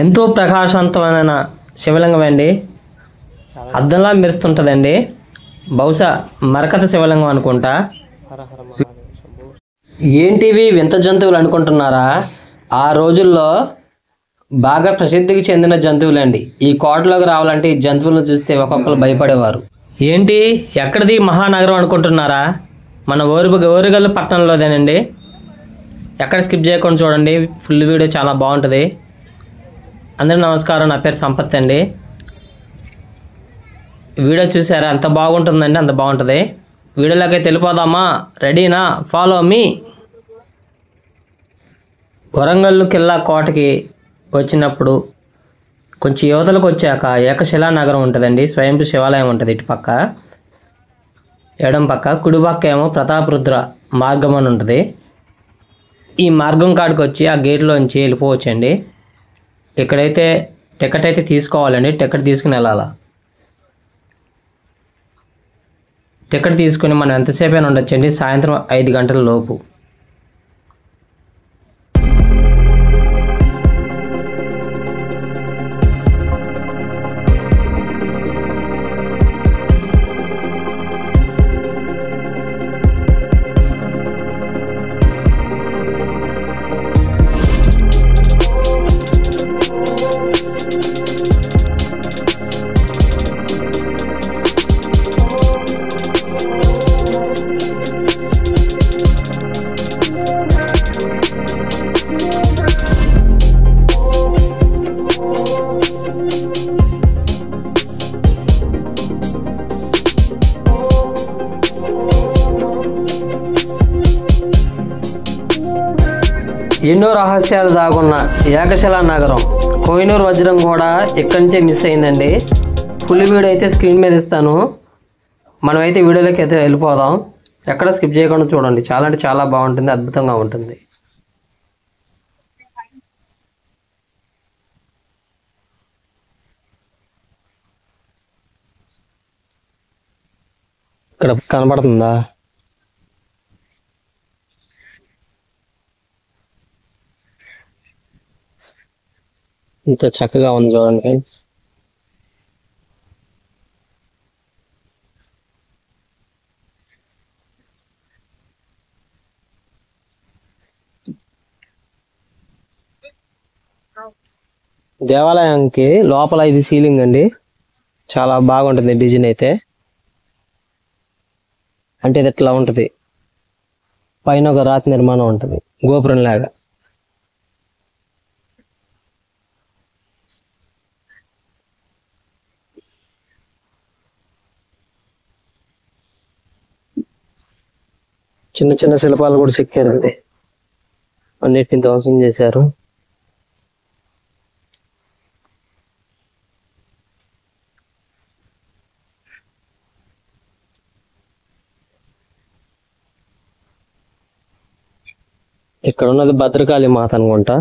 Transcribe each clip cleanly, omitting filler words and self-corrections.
ఎంతో ప్రకాశవంతమైన శివలింగం అండి. అద్దంలా మెరుస్తుంటుందండి. బహుశా మరకత శివలింగం అనుకుంటా. ఏంటివి వింత జంతువులు అనుకుంటున్నారా? ఆ రోజుల్లో బాగా ప్రసిద్ధికి చెందిన జంతువులండి. ఈ కోటలోకి రావాలంటే ఈ జంతువులను చూస్తే ఒక్కొక్కరు భయపడేవారు. ఏంటి ఎక్కడిది మహానగరం అనుకుంటున్నారా? మన ఓరుగల్లు పట్టణంలోదేనండి. ఎక్కడ స్కిప్ చేయకుండా చూడండి, ఫుల్ వీడియో చాలా బాగుంటుంది. అందరూ నమస్కారం, నా పేరు సంపత్ అండి. వీడియో చూసారా? ఎంత బాగుంటుందండి, అంత బాగుంటుంది. వీడియోలోకి వెళ్ళిపోదామా? రెడీనా? Follow me. వరంగల్ కిల్లా కోటకి వచ్చినప్పుడు కొంచెం యువతలకు వచ్చాక ఏకశిలా నగరం ఉంటుందండి. స్వయంభూ శివాలయం ఉంటుంది ఇటు పక్క, ఎడం పక్క. కుడి పక్క ఏమో ప్రతాపరుద్ర మార్గం అని ఉంటుంది. ఈ మార్గం కాడికి వచ్చి ఆ గేట్లోంచి వెళ్ళిపోవచ్చండి. ఇక్కడైతే టికెట్ అయితే తీసుకోవాలండి. టికెట్ తీసుకుని వెళ్ళాలా. టికెట్ తీసుకుని మనం ఎంతసేపు అయినా ఉండొచ్చండి, సాయంత్రం 5 గంటల లోపు. ఎన్నో రహస్యాలు దాగున్న ఏకశిలా నగరం కోహినూర్ వజ్రం కూడా ఇక్కడి నుంచే మిస్ అయిందండి. ఫుల్ వీడియో అయితే స్క్రీన్ మీద ఇస్తాను. మనమైతే వీడియోలోకి అయితే వెళ్ళిపోదాం. ఎక్కడ స్కిప్ చేయకుండా చూడండి. చాలా అంటే చాలా బాగుంటుంది, అద్భుతంగా ఉంటుంది. ఇక్కడ కనబడుతుందా? ఇంత చక్కగా ఉంది చూడండి ఫ్రెండ్స్. దేవాలయానికి లోపల ఇది సీలింగ్ అండి. చాలా బాగుంటుంది డిజైన్ అయితే. అంటే ఇది ఇట్లా ఉంటుంది, పైన ఒక రాతి నిర్మాణం ఉంటుంది గోపురం లాగా. చిన్న చిన్న శిల్పాలు కూడా చెక్కారండి. అన్నిటిని ధ్వంసం చేశారు. ఇక్కడ ఉన్నది భద్రకాళి మాత అనుకుంటా.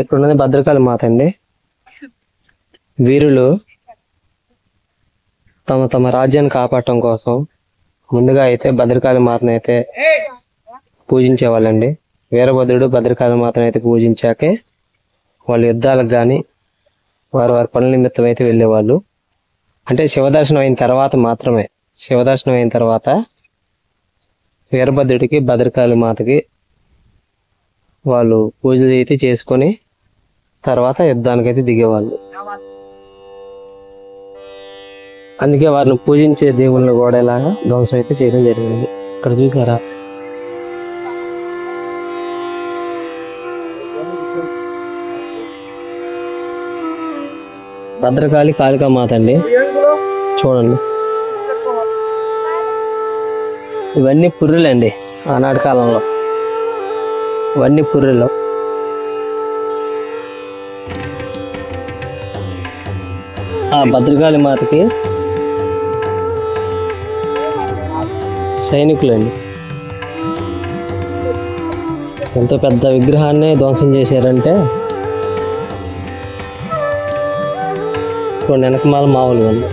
ఇక్కడ ఉన్నది భద్రకాళి మాత అండి. వీరులు తమ రాజ్యాన్ని కాపాడటం కోసం ముందుగా అయితే భద్రకాళి మాతను అయితే పూజించేవాళ్ళండి. వీరభద్రుడు భద్రకాళి మాతను అయితే పూజించాకే వాళ్ళు యుద్ధాలకు కానీ వారి పనుల నిమిత్తం అయితే వెళ్ళేవాళ్ళు. అంటే శివదర్శనం అయిన తర్వాత మాత్రమే. శివదర్శనం అయిన తర్వాత వీరభద్రుడికి భద్రకాళి మాతకి వాళ్ళు పూజలు అయితే చేసుకొని తర్వాత యుద్ధానికైతే దిగేవాళ్ళు. అందుకే వారిని పూజించే దేవుళ్ళని కూడా ఇలాగా ధ్వంసం అయితే చేయడం జరిగింది. ఇక్కడ చూసారా? భద్రకాళి కాళికా మాత అండి. చూడండి, ఇవన్నీ పుర్రెలండి. ఆనాటి కాలంలో ఇవన్నీ పుర్రెలు. ఆ భద్రకాళి మాతకి సైనికులండి. ఎంతో పెద్ద విగ్రహాన్ని ధ్వంసం చేశారంటే చూడండి వెనకమాల మామూలుగా ఉంది.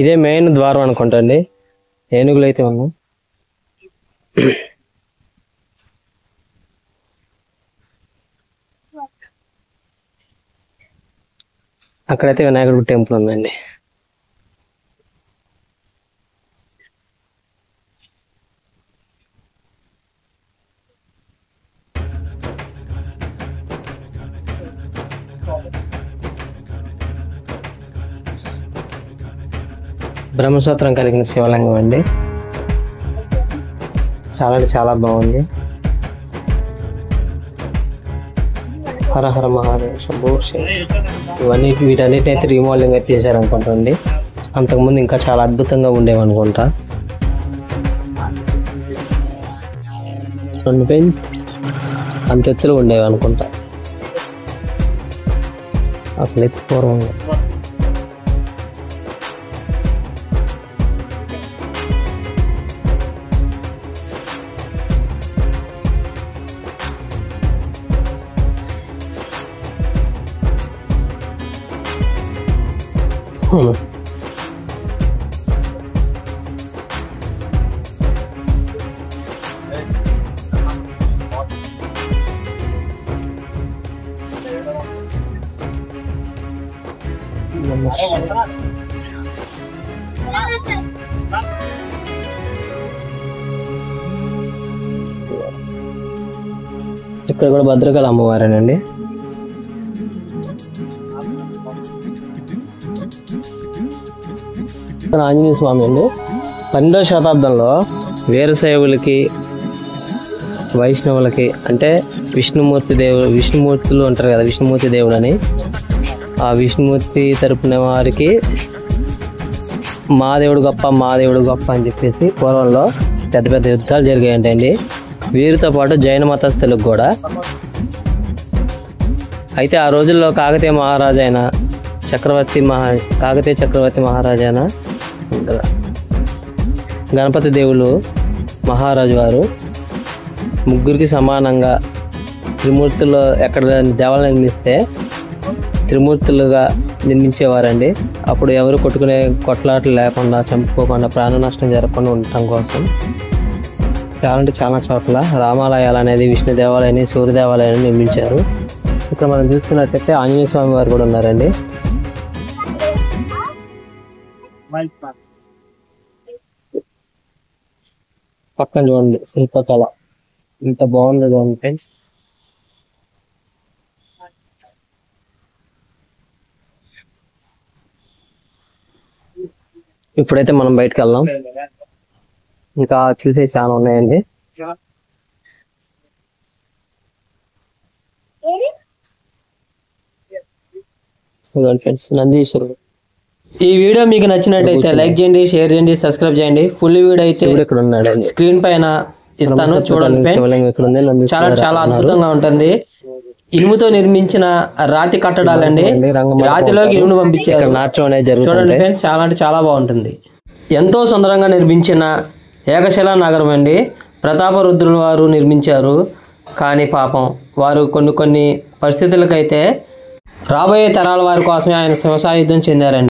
ఇదే మెయిన్ ద్వారం అనుకుంటా అండి. ఏనుగులు అయితే ఉన్నాం. అక్కడైతే వినాయకుడి టెంపుల్ ఉందండి. బ్రహ్మసూత్రం కలిగిన శివలింగం అండి. చాలా అంటే చాలా బాగుంది. హర హర మహాదేవ శంభో శివ. ఇవన్నీ వీటన్నిటిని అయితే రీమోడలింగ్ అయితే చేశారనుకుంటండి. అంతకుముందు ఇంకా చాలా అద్భుతంగా ఉండేవనుకుంటా. రెండు ఫెన్స్ అంత ఎత్తులు ఉండేవి అనుకుంటా అసలు అయితే పూర్వంగా. ఇక్కడ కూడా భద్రకాళి అమ్మవారేనండి. ఆంజనేయ స్వామి అండి. 12వ శతాబ్దంలో వీరశైవులకి వైష్ణవులకి అంటే విష్ణుమూర్తులు అంటారు కదా, విష్ణుమూర్తి దేవుడు అని. ఆ విష్ణుమూర్తి తరపున వారికి మా దేవుడు గొప్ప అని చెప్పేసి పూర్వంలో పెద్ద పెద్ద యుద్ధాలు జరిగాయంటండి. వీరితో పాటు జైన మతస్థులకు కూడా. అయితే ఆ రోజుల్లో కాకతీయ చక్రవర్తి మహారాజైన గణపతి దేవులు మహారాజు వారు ముగ్గురికి సమానంగా త్రిమూర్తులు ఎక్కడ దేవాలయం నిర్మిస్తే త్రిమూర్తులుగా నిర్మించేవారండి. అప్పుడు ఎవరు కొట్లాటలు లేకుండా, చంపుకోకుండా, ప్రాణ నష్టం జరగకుండా ఉండటం కోసం అంటే చాలా చోట్ల రామాలయాలు అనేది, విష్ణు దేవాలయాన్ని, సూర్య దేవాలయాన్ని నిర్మించారు. ఇక్కడ మనం చూస్తున్నట్టయితే ఆంజనేయ స్వామి వారు కూడా ఉన్నారండి. పక్కన చూడండి శిల్పకళ ఇంత బాగుంది చూడండి ఫ్రెండ్స్. ఇప్పుడైతే మనం బయటకు వెళ్దాం. ఇంకా చూసే చాలా ఉన్నాయండి. ఫ్రెండ్స్ నందీశ్వరుడు. ఈ వీడియో మీకు నచ్చినట్టయితే లైక్ చేయండి, షేర్ చేయండి, సబ్స్క్రైబ్ చేయండి. ఫుల్ వీడియో అయితే ఇక్కడ ఉన్నాడు స్క్రీన్ పైన ఇస్తాను చూడండి. చాలా చాలా అద్భుతంగా ఉంటుంది. ఇనుముతో నిర్మించిన రాతి కట్టడాలండి. రాతిలోకి ఇనుమును పంపించారు. చూడండి ఫ్రెండ్స్, చాలా అంటే చాలా బాగుంటుంది. ఎంతో సుందరంగా నిర్మించిన ఏకశిలా నగరం అండి. ప్రతాపరుద్రుల వారు నిర్మించారు. కానీ పాపం వారు కొన్ని పరిస్థితులకైతే రాబోయే తరాల వారి కోసమే ఆయన శివసాయుధం చెందారండి.